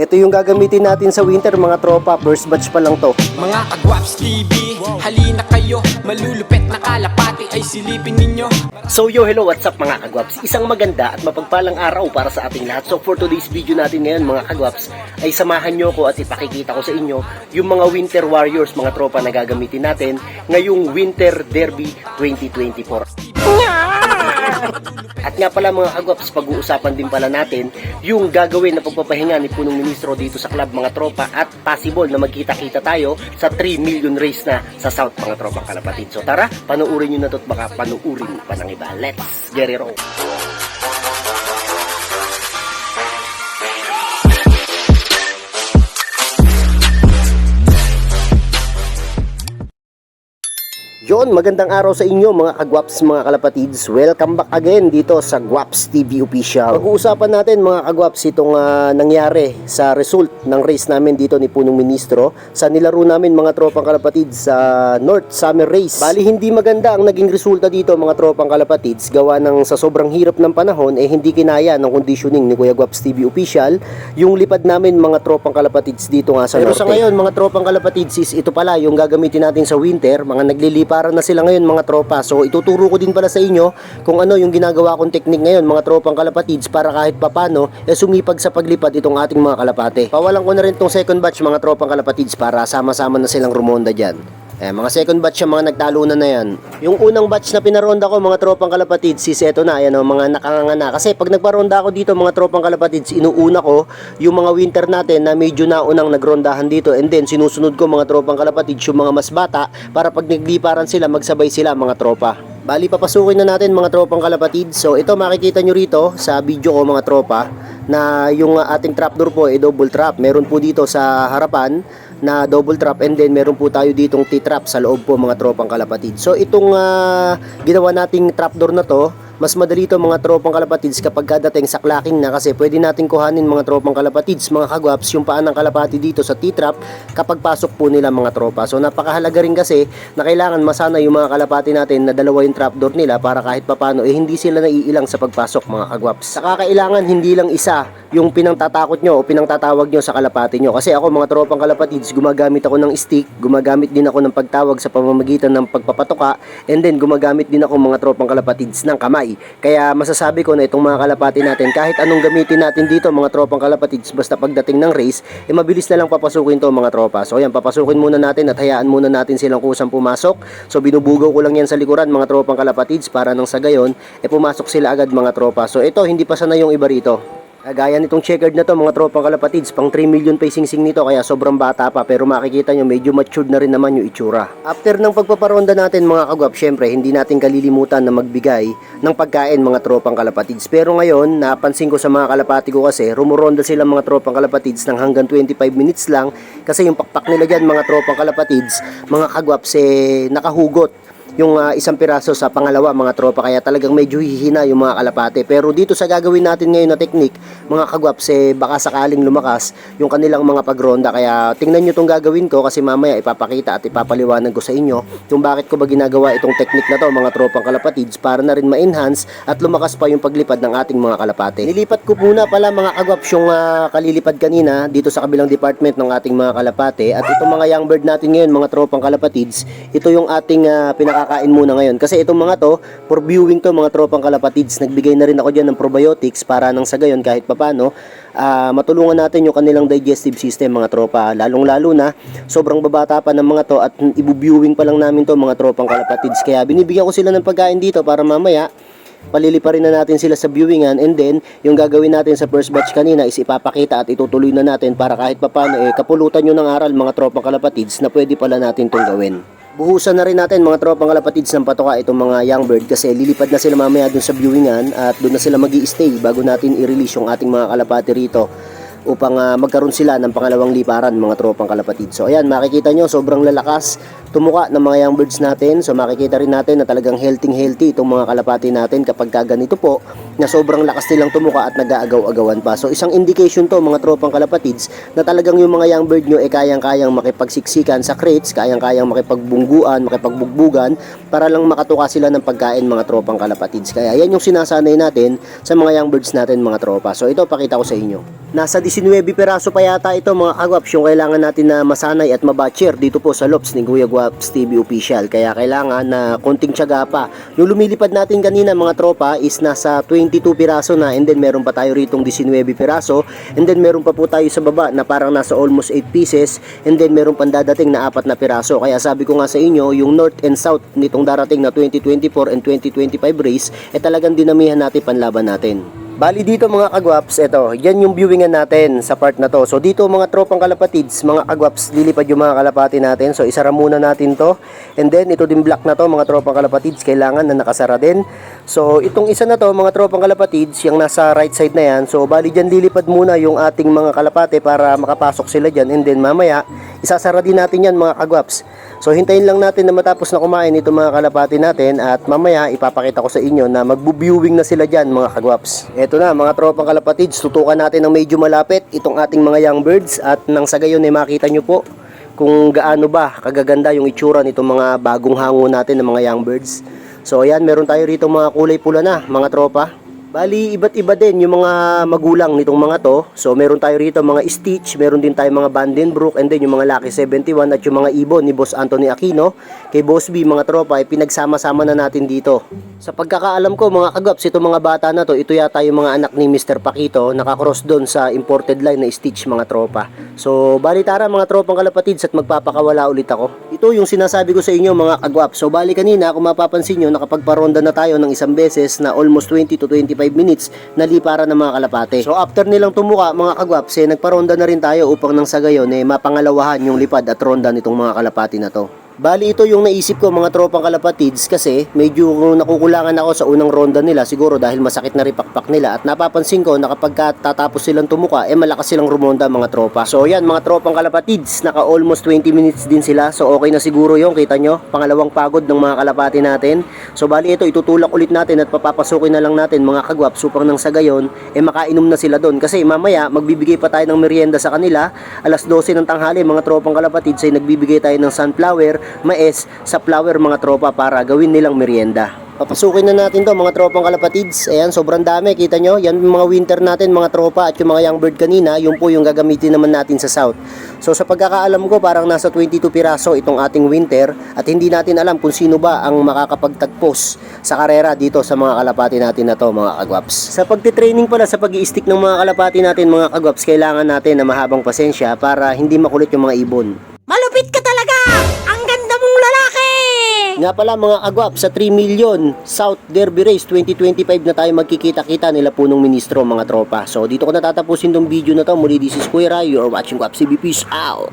Ito yung gagamitin natin sa winter mga tropa, first batch pa lang to. Mga Kagwaps TV, halina kayo, malulupet na kalapati ay silipin ninyo. So hello, what's up mga kagwaps? Isang maganda at mapagpalang araw para sa ating lahat. So for today's video natin ngayon mga kagwaps, ay samahan nyo ko at ipakikita ko sa inyo yung mga winter warriors mga tropa na gagamitin natin ngayong Winter Derby 2024. At nga pala mga kagwaps, pag-uusapan din pala natin yung gagawin na pagpapahinga ni punong ministro dito sa club mga tropa, at possible na magkita-kita tayo sa 3 million race na sa South mga tropang kalapatid. So tara, panuurin nyo na to at baka panuurin pa ng iba. Let's get it on! Yon, magandang araw sa inyo mga kagwaps, mga kalapatids. Welcome back again dito sa Gwaps TV Official. Pag-uusapan natin mga kagwaps itong nangyari sa result ng race namin dito ni punong ministro sa nilaro namin mga tropang kalapatids sa North Summer Race. Bali hindi maganda ang naging resulta dito mga tropang kalapatids, gawa ng sa sobrang hirap ng panahon hindi kinaya ng conditioning ni Kuya Gwaps TV Official yung lipad namin mga tropang kalapatids dito nga sa Norte. Pero sa ngayon mga tropang kalapatids ito pala yung gagamitin natin sa winter, mga naglilipa para na sila ngayon mga tropa. So ituturo ko din pala sa inyo kung ano yung ginagawa kong technique ngayon mga tropang kalapatids para kahit papano sumipag sa paglipad itong ating mga kalapate. Pawalan ko na rin itong second batch mga tropang kalapatids para sama-sama na silang rumonda dyan. Mga second batch yung mga nagtalunan na yan. Yung unang batch na pinaronda ko mga tropang kalapatids, eto na, ayan, mga nakanganga. Kasi pag nagparonda ako dito mga tropang kalapatids, inuuna ko yung mga winter natin na medyo naunang nagrondahan dito, and then sinusunod ko mga tropang kalapatids yung mga mas bata para pag nagliparan sila magsabay sila mga tropa. Bali papasukin na natin mga tropang kalapatids. So ito makikita nyo rito sa video ko mga tropa na yung ating trapdoor po double trap. Meron po dito sa harapan na double trap, and then meron po tayo ditong T-trap sa loob po mga tropang kalapatids. So itong ginawa nating trapdoor na to, mas madali ito mga tropang kalapatids kapag kadating sa clacking na, kasi pwede natin kuhanin mga tropang kalapatids mga kagwaps yung paan ng kalapati dito sa T-trap kapag pasok po nila mga tropa. So napakahalaga rin kasi na kailangan masana yung mga kalapati natin na dalawa yung trapdoor nila para kahit papano hindi sila naiilang sa pagpasok mga kagwaps. Saka kailangan hindi lang isa yung pinangtatakot nyo o pinangtatawag nyo sa kalapati nyo, kasi ako mga tropang kalapatids gumagamit ako ng stick, gumagamit din ako ng pagtawag sa pamamagitan ng pagpapatuka, and then gumagamit din ako mga tropang kalapatids ng kamay. Kaya masasabi ko na itong mga kalapati natin, kahit anong gamitin natin dito mga tropang kalapatids, basta pagdating ng race mabilis na lang papasukin to mga tropa. So ayan, papasukin muna natin at hayaan muna natin silang kusang pumasok. So binubugaw ko lang yan sa likuran mga tropang kalapatids para nang sa gayon pumasok sila agad mga tropa. So ito, hindi pa sana yung iba rito. Gaya nitong checkered na to mga tropang kalapatids, pang 3 million pa sing nito, kaya sobrang bata pa, pero makikita nyo medyo matured na rin naman yung itsura. After ng pagpaparonda natin mga kagwap, syempre hindi natin kalilimutan na magbigay ng pagkain mga tropang kalapatids. Pero ngayon napansin ko sa mga kalapati ko kasi rumuronda sila mga tropang kalapatids ng hanggang 25 minutes lang, kasi yung pakpak nila dyan mga tropang kalapatids mga kagwap nakahugot yung isang piraso sa pangalawa mga tropa, kaya talagang medyo hihina yung mga kalapate. Pero dito sa gagawin natin ngayon na technique mga kagwaps, baka sakaling lumakas yung kanilang mga pagronda, kaya tingnan nyo itong gagawin ko, kasi mamaya ipapakita at ipapaliwanag ko sa inyo kung bakit ko ba ginagawa itong technique na to mga tropang kalapatids, para na rin ma-enhance at lumakas pa yung paglipad ng ating mga kalapate. Nilipat ko muna pala mga kagwaps yung kalilipad kanina dito sa kabilang department ng ating mga kalapate, at itong mga young bird natin ngayon mga tropang kalapatids, ito yung ating pinakakain muna ngayon, kasi itong mga to for viewing to mga tropang kalapatids. Nagbigay na rin ako dyan ng probiotics para nang sa gayon kahit papano matulungan natin yung kanilang digestive system mga tropa, lalong lalo na sobrang babata pa ng mga to at ibu-viewing pa lang namin to mga tropang kalapatids. Kaya binibigyan ko sila ng pagkain dito para mamaya paliliparin na natin sila sa viewingan, and then yung gagawin natin sa first batch kanina is ipapakita at itutuloy na natin para kahit papano kapulutan nyo ng aral mga tropang kalapatids na pwede pala natin itong gawin. Buhusan na rin natin mga tropang kalapatids ng patoka itong mga young bird, kasi lilipad na sila mamaya dun sa viewingan at dun na sila magi-stay bago natin i-release yung ating mga kalapati rito upang magkaroon sila ng pangalawang liparan mga tropang kalapatids. So ayan, makikita nyo sobrang lalakas tumuka ng mga young birds natin. So makikita rin natin na talagang healthy itong mga kalapati natin kapag ganito po na sobrang lakas nilang tumuka at nag-aagaw-agawan pa. So isang indication to mga tropang kalapatids na talagang yung mga young bird nyo kayang-kayang makipagsiksikan sa crates, kayang-kayang makipagbungguan, makipagbugbugan para lang makatuka sila ng pagkain mga tropang kalapatids. Kaya yan yung sinasanay natin sa mga young birds natin mga tropa. So ito pakita ko sa inyo. Nasa 19 piraso pa yata ito mga kagwaps yung kailangan natin na masanay at mabatcher dito po sa Lops ni Kuya Guaps TV Official. Kaya kailangan na konting tiyaga pa. Yung lumilipad natin kanina mga tropa is nasa 22 piraso na, and then meron pa tayo ritong 19 piraso, and then meron pa po tayo sa baba na parang nasa almost 8 pieces, and then meron pang dadating na 4 na piraso. Kaya sabi ko nga sa inyo, yung north and south nitong darating na 2024 and 2025 race talagang dinamihan natin panlaban natin. Bali dito mga kagwaps, ito, yan yung viewingan natin sa part na to. So dito mga tropang kalapatids, mga kagwaps, lilipad yung mga kalapati natin. So isara muna natin to. And then ito din block na to mga tropang kalapatids, kailangan na nakasara din. So itong isa na to mga tropang kalapatids, yung nasa right side na yan. So bali dyan lilipad muna yung ating mga kalapate para makapasok sila dyan. And then mamaya, isasara din natin yan mga kagwaps. So hintayin lang natin na matapos na kumain itong mga kalapati natin at mamaya ipapakita ko sa inyo na magbu-viewing na sila dyan mga kagwaps. Ito na mga tropang kalapatids, tutukan natin ng medyo malapit itong ating mga young birds at nang sa gayon ay makita nyo po kung gaano ba kagaganda yung itsura nitong mga bagong hango natin ng mga young birds. So ayan, meron tayo rito mga kulay pula na mga tropa. Bali, iba't iba din yung mga magulang nitong mga to. So, meron tayo rito mga Stitch, meron din tayo mga Vandenbroek, and then yung mga Lucky 71 at yung mga ibon ni Boss Anthony Aquino. Kay Boss B, mga tropa, ay pinagsama-sama na natin dito. Sa pagkakaalam ko, mga kagaps, itong mga bata na to, ito yata yung mga anak ni Mr. Paquito, nakakross doon sa imported line na Stitch, mga tropa. So, bali tara mga tropang kalapatids at magpapakawala ulit ako. Ito yung sinasabi ko sa inyo mga kagwaps. So, bali kanina, kung mapapansin nyo, nakapagparonda na tayo ng isang beses na almost 20 to 25 minutes na liparan ng mga kalapate. So after nilang tumuka mga kagwaps, nagparonda na rin tayo upang nang sa gayon mapangalawahan yung lipad at ronda nitong mga kalapati na to. Bali ito yung naisip ko mga tropang kalapatids kasi medyo nakukulangan ako sa unang ronda nila siguro dahil masakit na ripakpak nila at napapansin ko na kapag tatapos silang tumuka malakas silang rumonda mga tropa. So yan mga tropang kalapatids, naka almost 20 minutes din sila, so okay na siguro yung kita nyo, pangalawang pagod ng mga kalapati natin. So bali ito itutulak ulit natin at papapasukin na lang natin mga kagwaps upang nang sa gayon makainom na sila doon kasi mamaya magbibigay pa tayo ng merienda sa kanila. Alas 12 ng tanghali mga tropang kalapatids ay nagbibigay tayo ng sunflower, mais sa flower mga tropa para gawin nilang merienda. Papasukin na natin to mga tropang kalapatids. Ayan, sobrang dami, kita nyo, yan yung mga winter natin mga tropa at yung mga young bird kanina, yun po yung gagamitin naman natin sa south. So sa pagkakaalam ko parang nasa 22 piraso itong ating winter at hindi natin alam kung sino ba ang makakapagtagpos sa karera dito sa mga kalapati natin na to mga kagwaps. Sa pagtitraining pala sa pag-i-stick ng mga kalapati natin mga kagwaps, kailangan natin na mahabang pasensya para hindi makulit yung mga ibon. Malupit ka talaga! Ang ganda mong lalaki! Nga pala mga kagwap, sa 3 million South Derby Race 2025 na tayo magkikita-kita nila punong ministro mga tropa. So dito ko natatapusin tong video na to. Muli this is Kuya Ray, you're watching Guaps TV. Peace out!